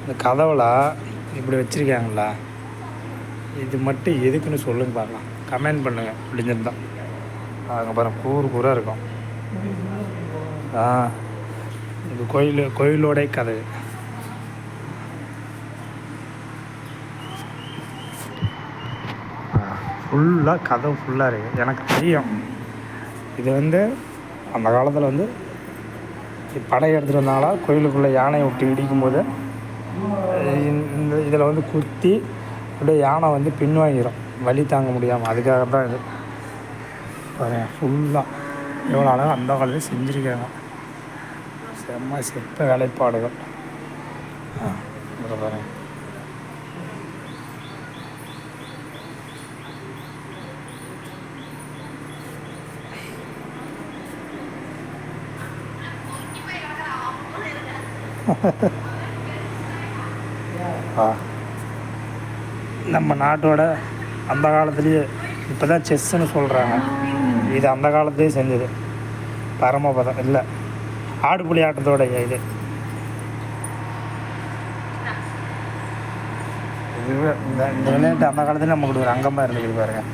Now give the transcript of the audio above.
இந்த கதவுல இப்படி வச்சுருக்காங்களா, இது மட்டும் எதுக்குன்னு சொல்லுங்க பார்க்கலாம். கமெண்ட் பண்ணுங்கள் முடிஞ்சிருந்தா. அங்கே பாருங்கள் கூறு கூறாக இருக்கும். இது கோயிலோடைய கதவு. ஃபுல்லாக கதவு ஃபுல்லாக இருக்குது. எனக்கு தெரியும் இது அந்த காலத்தில் படை எடுத்துகிட்டு வந்தாங்களா, கோயிலுக்குள்ளே யானையை விட்டு இடிக்கும்போது இந்த இதில் குத்தி அப்படியே யானை பின்வாங்கிடும், வலி தாங்க முடியாமல். அதுக்காக தான் இது பாருங்கள். ஃபுல்லாக எவ்வளோ அழகாக அந்த காலத்தில் செஞ்சுருக்காங்க. செம்ம சிற்ப வேலைப்பாடுகள். பாருங்கள். நம்ம நாட்டோட அந்த காலத்துலேயே இப்போ தான் செஸ்ஸுன்னு சொல்கிறாங்க. இது அந்த காலத்துலேயே செஞ்சது. பரமபதம் இல்லை, ஆடுபுலி ஆட்டத்தோட இது இந்த விளையாட்டு அந்த காலத்துலேயே நம்ம கொடுக்குற அங்கமாக இருந்துக்கிட்டு பாருங்கள்.